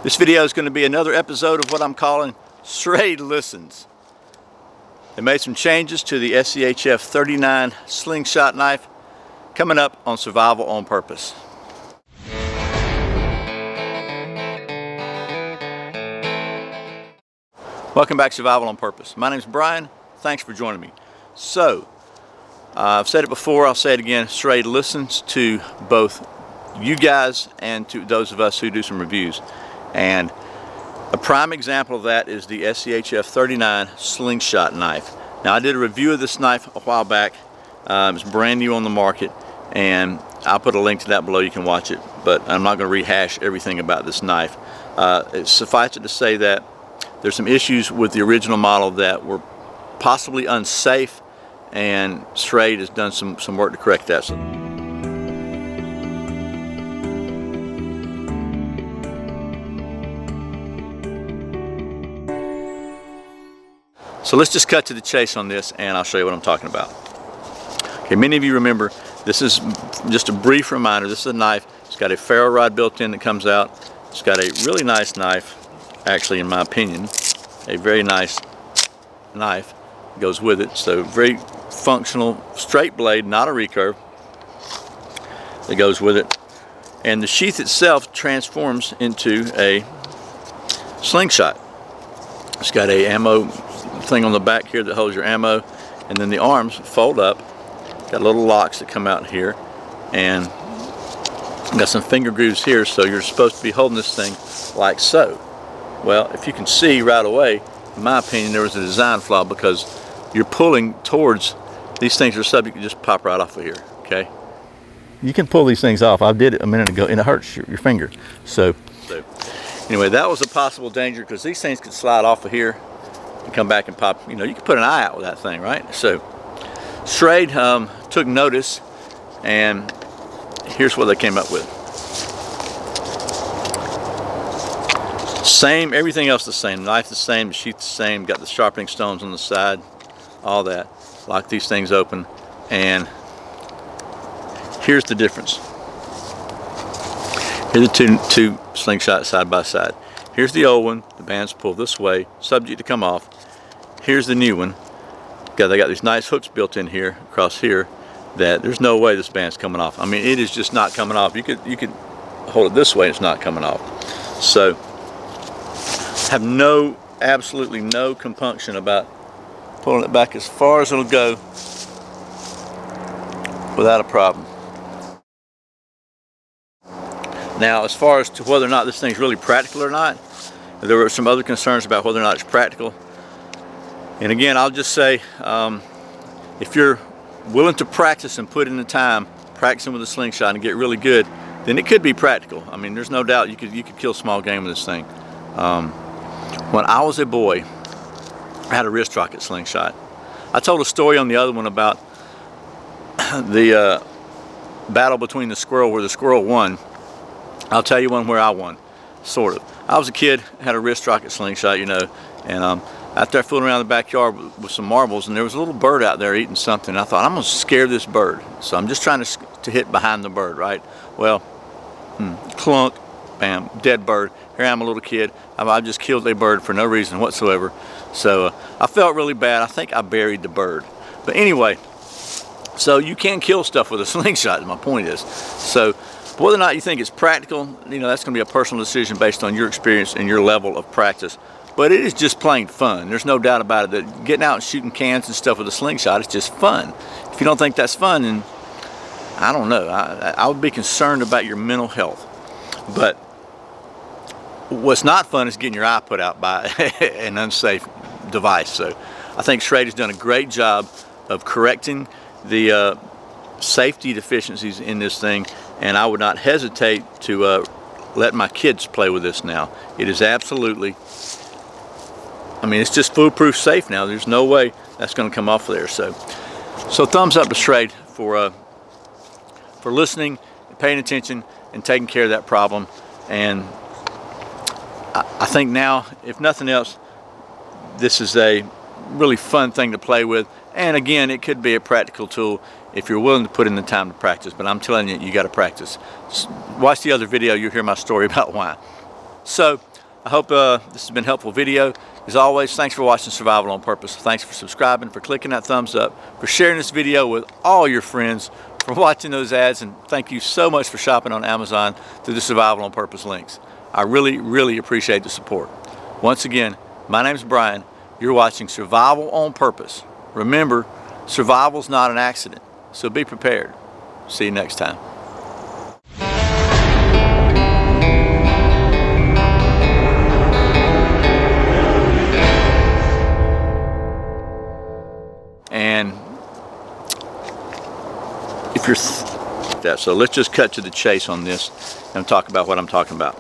This video is going to be another episode of what I'm calling Schrade Listens. They made some changes to the SCHF39 Slingshot Knife coming up on Survival on Purpose. Welcome back to Survival on Purpose. My name is Brian. Thanks for joining me. So, I've said it before, I'll say it again, Schrade listens to both you guys and to those of us who do some reviews. And a prime example of that is the SCHF39 Slingshot Knife. Now, I did a review of this knife a while back. It's brand new on the market, and I'll put a link to that below. You can watch it, but I'm not going to rehash everything about this knife. Suffice it to say that there's some issues with the original model that were possibly unsafe, and Schrade has done some work to correct that. So let's just cut to the chase on this, and I'll show you what I'm talking about. Okay, many of you remember, this is just a brief reminder. This is a knife. It's got a ferro rod built in that comes out. It's got a really nice knife, actually, in my opinion, a very nice knife goes with it. So very functional, straight blade, not a recurve, that goes with it. And the sheath itself transforms into a slingshot. It's got a ammo thing on the back here that holds your ammo, and then the arms fold up. Got little locks that come out here, and got some finger grooves here, so you're supposed to be holding this thing like so. Well, if you can see right away, in my opinion, there was a design flaw, because you're pulling towards these things are subject to just pop right off of here. Okay, you can pull these things off. I did it a minute ago, and it hurts your finger. So anyway, that was a possible danger, because these things could slide off of here and come back and pop. You know, you could put an eye out with that thing, right? So Schrade took notice, and here's what they came up with. Same, everything else the same. Knife the same, the sheath the same, got the sharpening stones on the side, all that. Lock these things open, and here's the difference. Here are the two slingshots side by side. Here's the old one, the bands pull this way, subject to come off. Here's the new one. They got these nice hooks built in here, across here, that there's no way this band's coming off. I mean, it is just not coming off. You could hold it this way and it's not coming off. So, have absolutely no compunction about pulling it back as far as it'll go without a problem. Now, as far as to whether or not this thing's really practical or not, there were some other concerns about whether or not it's practical. And again, I'll just say, if you're willing to practice and put in the time practicing with a slingshot and get really good, then it could be practical. I mean, there's no doubt you could kill small game with this thing. When I was a boy, I had a wrist rocket slingshot. I told a story on the other one about the battle between the squirrel, where the squirrel won. I'll tell you one where I won, sort of. I was a kid, had a wrist rocket slingshot, you know, and after I fooling around the backyard with some marbles, and there was a little bird out there eating something. I thought, I'm going to scare this bird. So I'm just trying to hit behind the bird, right? Well, clunk, bam, dead bird. Here I am, a little kid. I just killed a bird for no reason whatsoever. So I felt really bad. I think I buried the bird. But anyway, so you can kill stuff with a slingshot, my point is. So whether or not you think it's practical, you know, that's going to be a personal decision based on your experience and your level of practice. But it is just plain fun. There's no doubt about it that getting out and shooting cans and stuff with a slingshot is just fun. If you don't think that's fun, then I don't know. I would be concerned about your mental health. But what's not fun is getting your eye put out by an unsafe device. So I think Schrade has done a great job of correcting the safety deficiencies in this thing, and I would not hesitate to let my kids play with this now. It is absolutely, I mean, it's just foolproof safe now. There's no way that's going to come off there. So thumbs up to Schrade for listening, paying attention, and taking care of that problem. And I think now, if nothing else, this is a really fun thing to play with. And again, it could be a practical tool if you're willing to put in the time to practice. But I'm telling you, you got to practice. Watch the other video, you'll hear my story about why. So I hope this has been a helpful video. As always, thanks for watching Survival on Purpose. Thanks for subscribing, for clicking that thumbs up, for sharing this video with all your friends, for watching those ads, and thank you so much for shopping on Amazon through the Survival on Purpose links. I really appreciate the support. Once again, my name's Brian. You're watching Survival on Purpose. Remember, survival's not an accident, so be prepared. See you next time. And if you're so let's just cut to the chase on this and talk about what I'm talking about.